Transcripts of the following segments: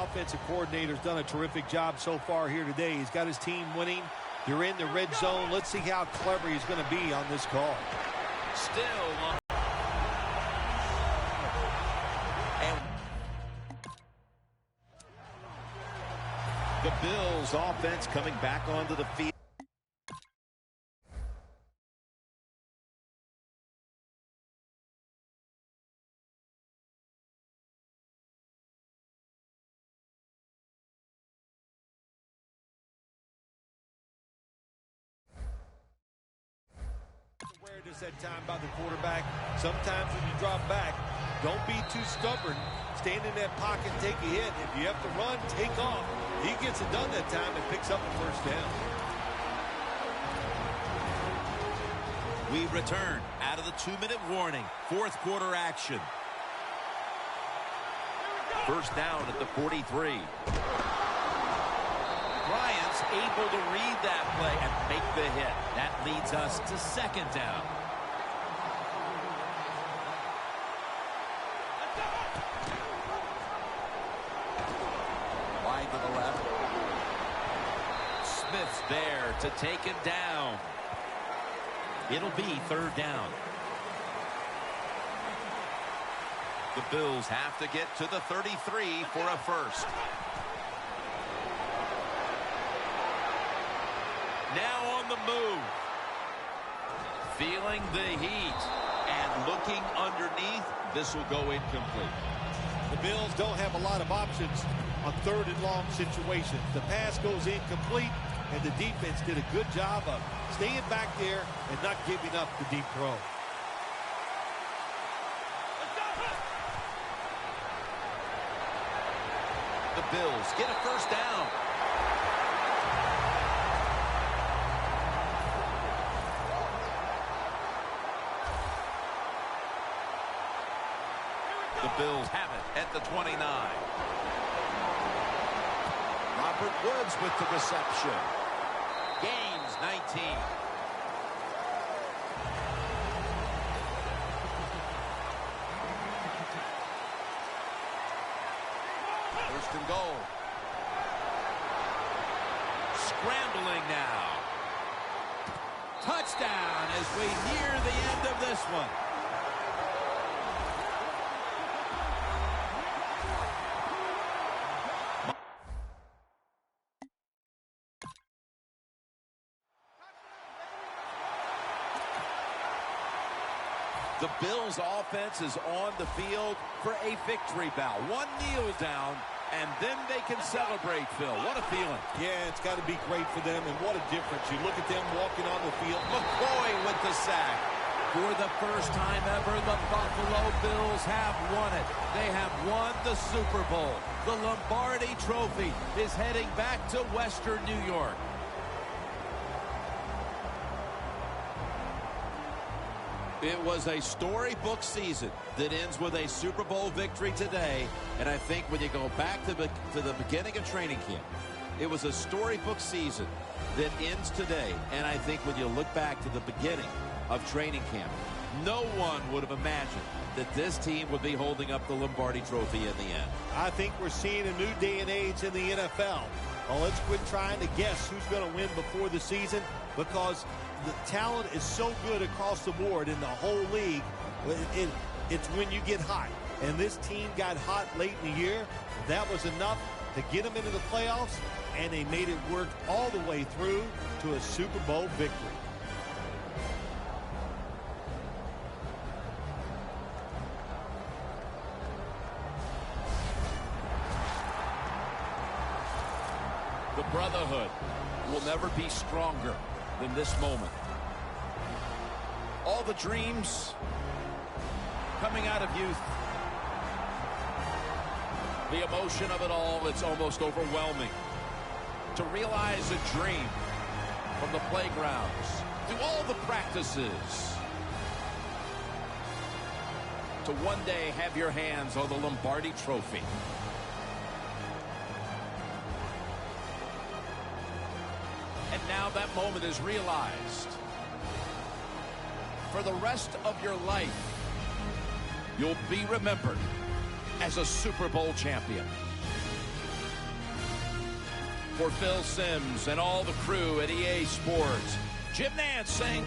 offensive coordinator's done a terrific job so far here today. He's got his team winning. They're in the red zone. Let's see how clever he's going to be on this call. Still on. And the Bills offense coming back onto the field. Awareness that time by the quarterback. Sometimes when you drop back, don't be too stubborn. Stand in that pocket and take a hit. If you have to run, take off. He gets it done that time and picks up a first down. We return out of the 2-minute warning. Fourth quarter action. First down at the 43. Bryant's able to read that play and make the hit. That leads us to second down. Wide to the left. Smith's there to take him down. It'll be third down. The Bills have to get to the 33 for a first. Now on the move. Feeling the heat. And looking underneath, this will go incomplete. The Bills don't have a lot of options on third and long situations. The pass goes incomplete, and the defense did a good job of staying back there and not giving up the deep throw. The Bills get a first down. The Bills have it at the 29. Robert Woods with the reception. Gains 19. First and goal. Scrambling now. Touchdown as we near the end of this one. The Bills offense is on the field for a victory bow. One kneel down, and then they can celebrate, Phil. What a feeling. Yeah, it's got to be great for them, and what a difference. You look at them walking on the field. McCoy with the sack. For the first time ever, the Buffalo Bills have won it. They have won the Super Bowl. The Lombardi Trophy is heading back to Western New York. It was a storybook season that ends with a Super Bowl victory today. And I think when you go back to the beginning of training camp, it was a storybook season that ends today. And I think when you look back to the beginning of training camp, no one would have imagined that this team would be holding up the Lombardi Trophy in the end. I think we're seeing a new day and age in the NFL. Well, let's quit trying to guess who's going to win before the season, because the talent is so good across the board in the whole league. It's when you get hot. And this team got hot late in the year. That was enough to get them into the playoffs, and they made it work all the way through to a Super Bowl victory. The brotherhood will never be stronger than this moment. All the dreams coming out of youth. The emotion of it all, it's almost overwhelming. To realize a dream from the playgrounds, through all the practices, to one day have your hands on the Lombardi Trophy. And now that moment is realized. For the rest of your life, you'll be remembered as a Super Bowl champion. For Phil Simms and all the crew at EA Sports, Jim Nantz saying...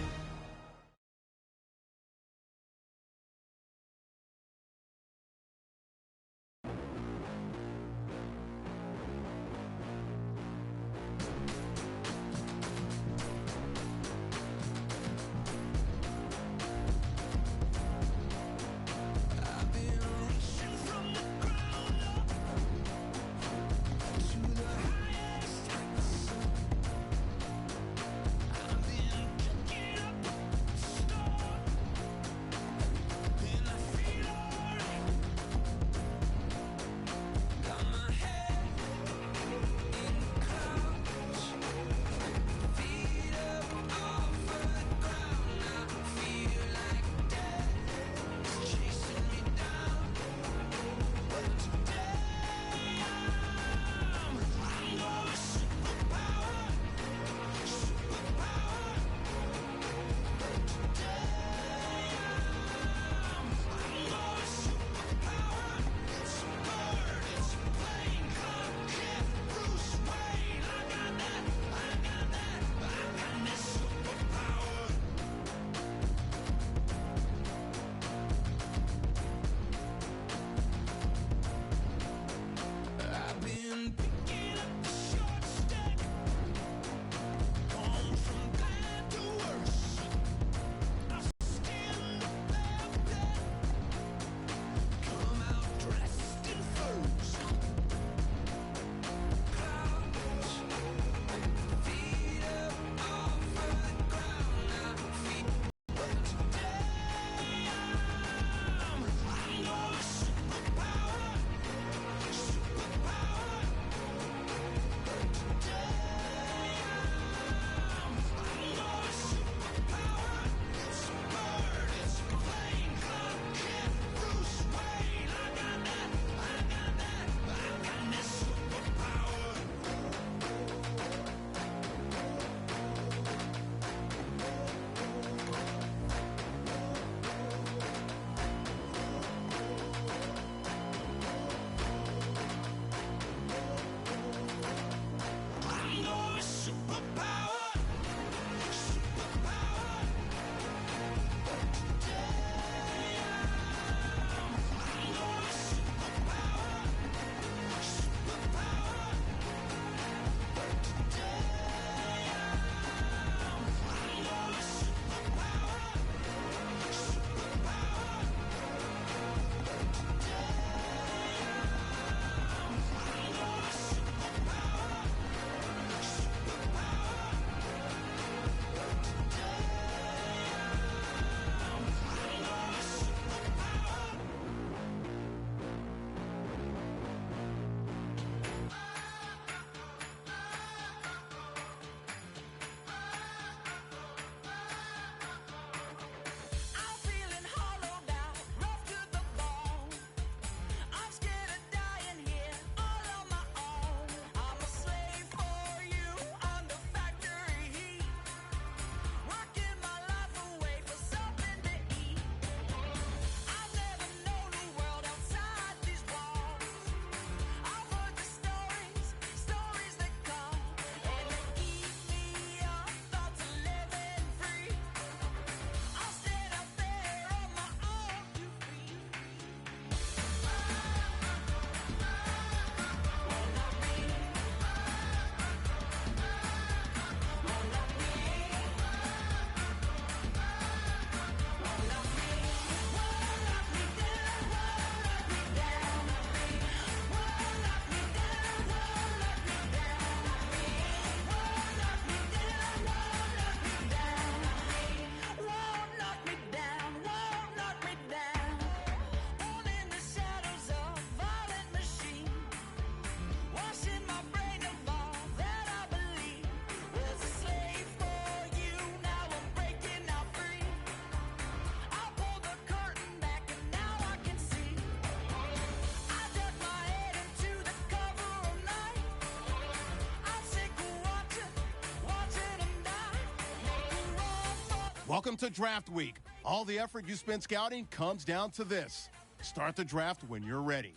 Welcome to Draft Week. All the effort you spend scouting comes down to this. Start the draft when you're ready.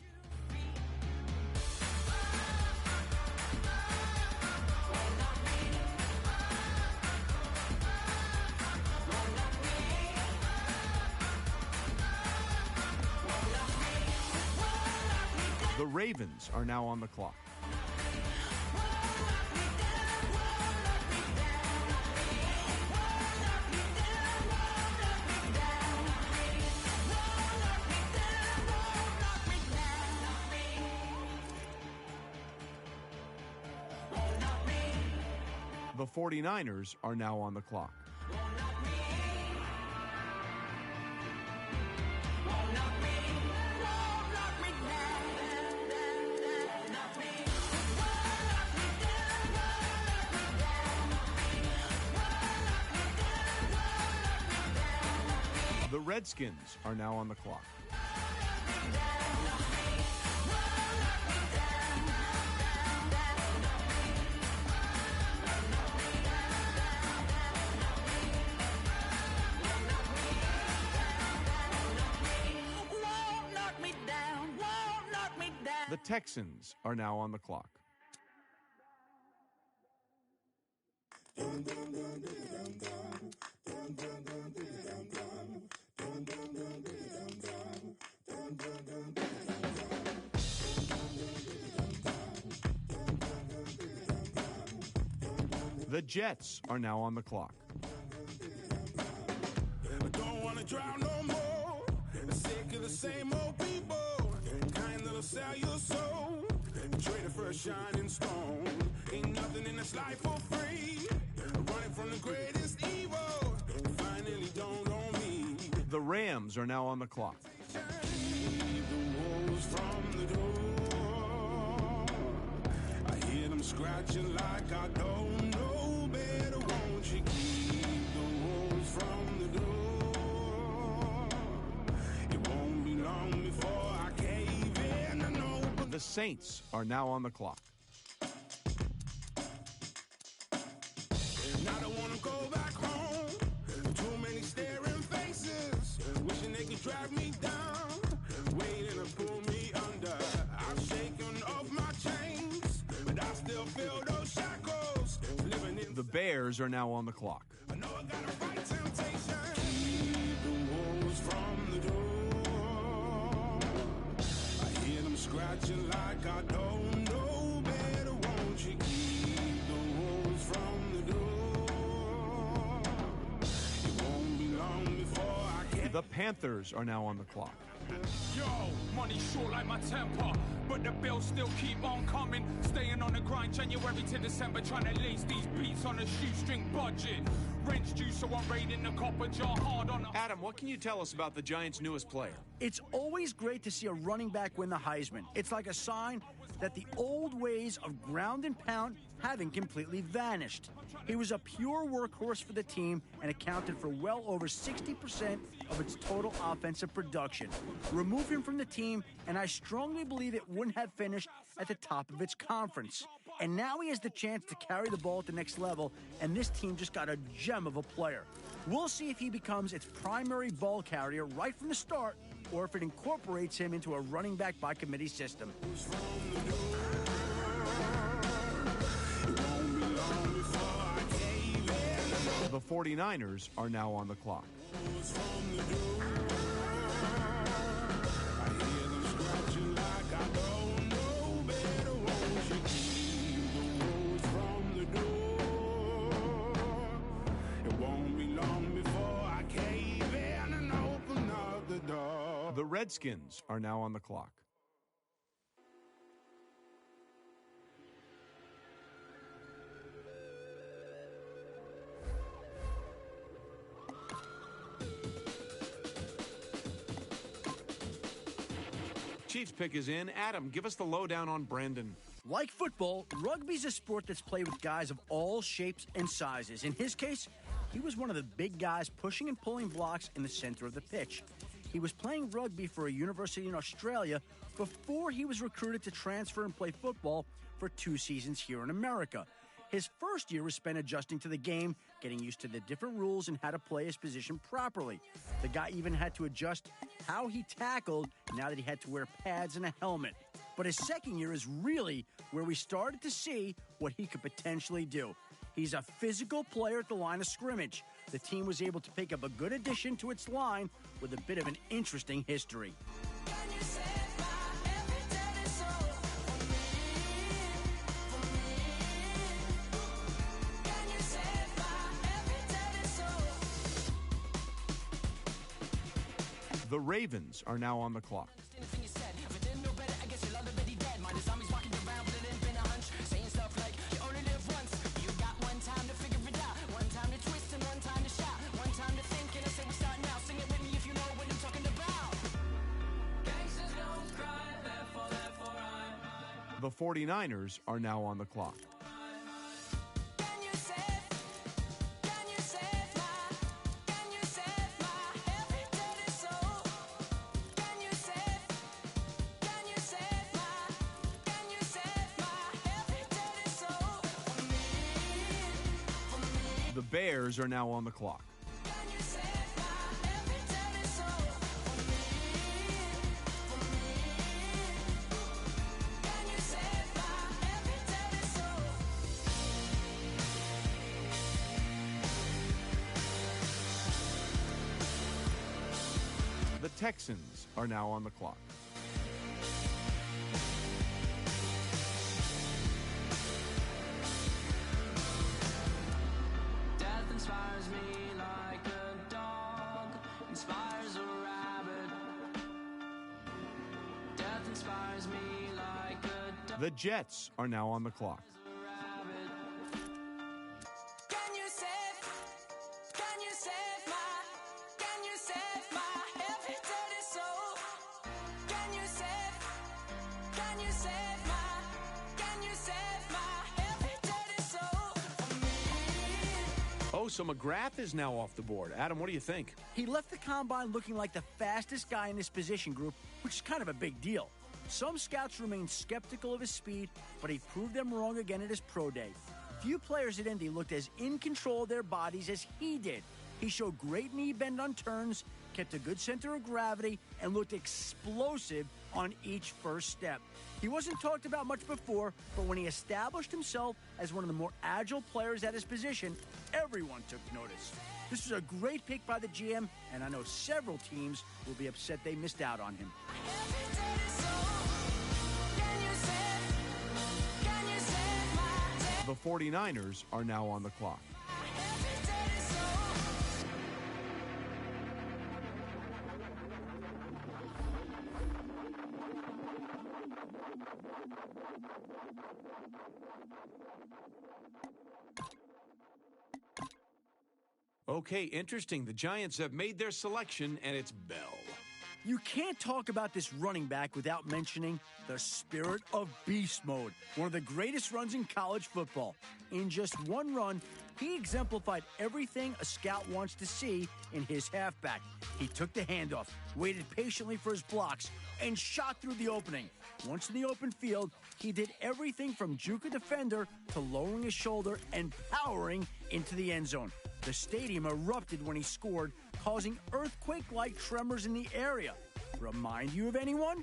The Ravens are now on the clock. The 49ers are now on the clock. The Redskins are now on the clock. The Texans are now on the clock. The Jets are now on the clock. I don't want to drown no more. I'm sick of the same old people. Kind that'll sell your soul. Traded for a shining stone. Ain't nothing in this life for free. Running from the greatest evil. Finally don't own me. The Rams are now on the clock. Keep the wolves from the door. I hear them scratching like I don't know better. Won't you keep the wolves from the door? It won't be long before I cave in and open. The Saints are now on the clock. And I don't want to go back home. Too many staring faces, wishing they could drag me down, waiting to pull me under. I've shaken off my chains, but I still feel those shackles. Living in The Bears are now on the clock. I know I gotta fight temptation. Keep the wolves from the door. I hear them scratching like I don't know better. Won't you keep the wolves from the door? It won't be long before I get. The Panthers are now on the clock. Yo, money short like my temper, but the bills still keep on coming. Staying on the grind January to December, trying to lace these beats on a shoestring budget. Rent's due, so I'm raiding the copper jar hard on. Adam, what can you tell us about the Giants' newest player? It's always great to see a running back win the Heisman. It's like a sign that the old ways of ground and pound haven't completely vanished. He was a pure workhorse for the team and accounted for well over 60% of its total offensive production. Remove him from the team, and I strongly believe it wouldn't have finished at the top of its conference. And now he has the chance to carry the ball at the next level, and this team just got a gem of a player. We'll see if he becomes its primary ball carrier right from the start, or if it incorporates him into a running back by committee system. The 49ers are now on the clock. The Redskins are now on the clock. Chiefs pick is in. Adam, give us the lowdown on Brandon. Like football, rugby's a sport that's played with guys of all shapes and sizes. In his case, he was one of the big guys pushing and pulling blocks in the center of the pitch. He was playing rugby for a university in Australia before he was recruited to transfer and play football for 2 seasons here in America. His first year was spent adjusting to the game, getting used to the different rules and how to play his position properly. The guy even had to adjust how he tackled now that he had to wear pads and a helmet. But his second year is really where we started to see what he could potentially do. He's a physical player at the line of scrimmage. The team was able to pick up a good addition to its line with a bit of an interesting history. The Ravens are now on the clock. The 49ers are now on the clock. The Bears are now on the clock. The Texans are now on the clock. Death inspires me like a dog inspires a rabbit. Death inspires me like a dog. The Jets are now on the clock. Oh, so McGrath is now off the board. Adam, what do you think? He left the combine looking like the fastest guy in his position group, which is kind of a big deal. Some scouts remain skeptical of his speed, but he proved them wrong again at his pro day. Few players at Indy looked as in control of their bodies as he did. He showed great knee bend on turns, kept a good center of gravity, and looked explosive on each first step. He wasn't talked about much before, but when he established himself as one of the more agile players at his position, everyone took notice. This was a great pick by the GM, and I know several teams will be upset they missed out on him. The 49ers are now on the clock. Okay, interesting. The Giants have made their selection, and it's Bell. You can't talk about this running back without mentioning the spirit of beast mode, one of the greatest runs in college football. In just one run, he exemplified everything a scout wants to see in his halfback. He took the handoff, waited patiently for his blocks, and shot through the opening. Once in the open field, he did everything from juke a defender to lowering his shoulder and powering into the end zone. The stadium erupted when he scored, causing earthquake-like tremors in the area. Remind you of anyone?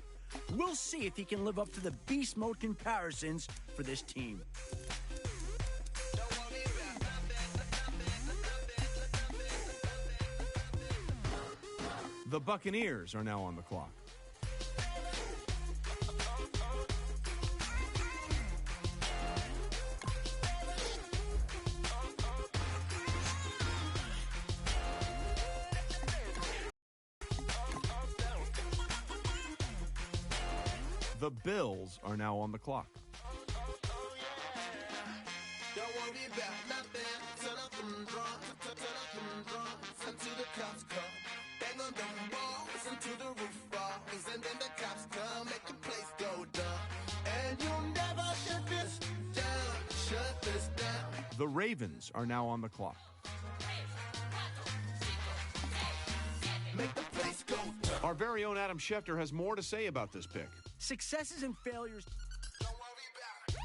We'll see if he can live up to the beast mode comparisons for this team. The Buccaneers are now on the clock. The Bills are now on the clock. Don't worry about nothing. Turn up them drums until the cops come. Bang on them walls until the roof falls, and then the cops come, make the place go dumb. And you'll never shut this down. Shut this down. The Ravens are now on the clock. Make the place go dumb. Our very own Adam Schefter has more to say about this pick. Successes and failures. Don't worry about it.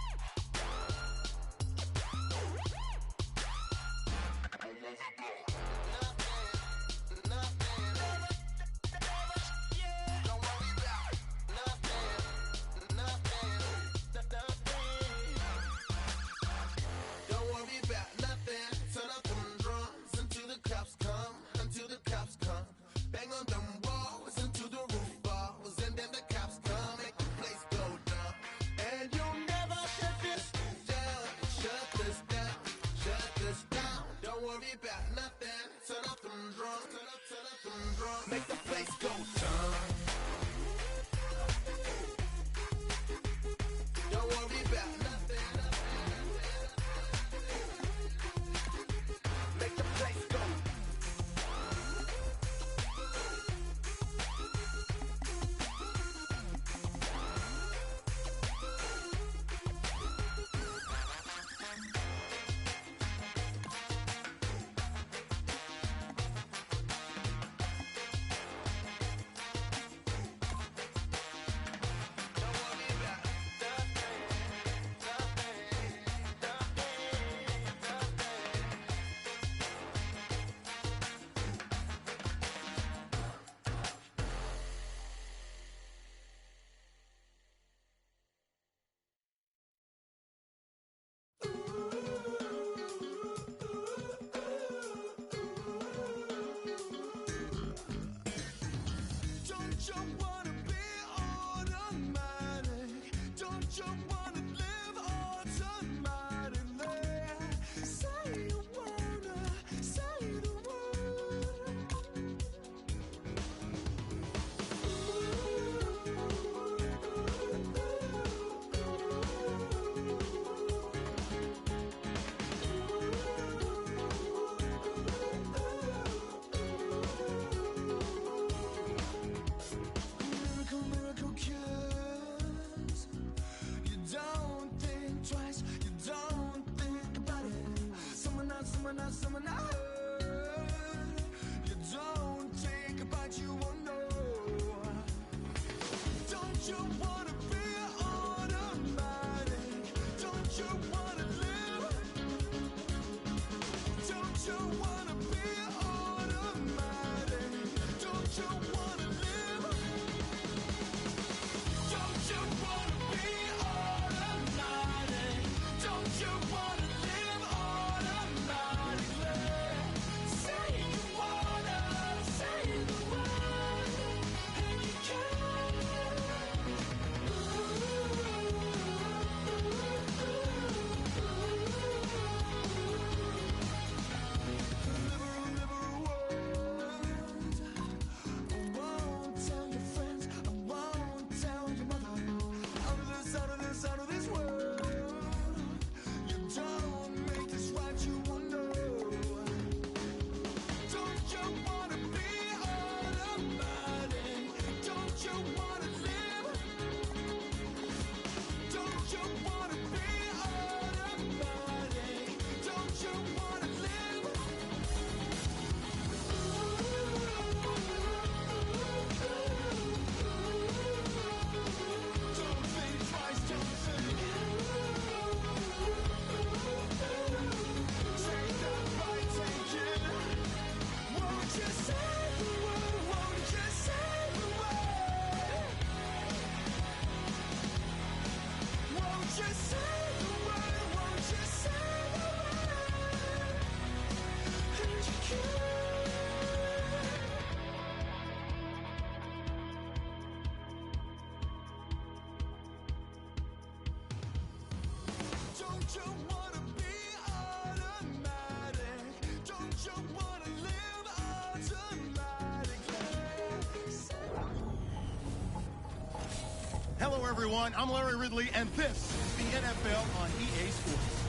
Hello, everyone. I'm Larry Ridley, and this is the NFL on EA Sports.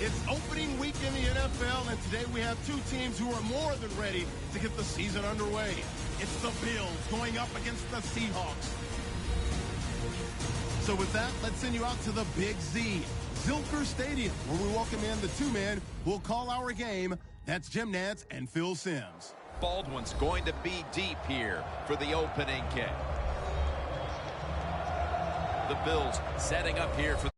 It's opening week in the NFL, and today we have two teams who are more than ready to get the season underway. It's the Bills going up against the Seahawks. So with that, let's send you out to the Big Z, Zilker Stadium, where we welcome in the two men who will call our game. That's Jim Nantz and Phil Simms. Baldwin's going to be deep here for the opening kick. The Bills setting up here for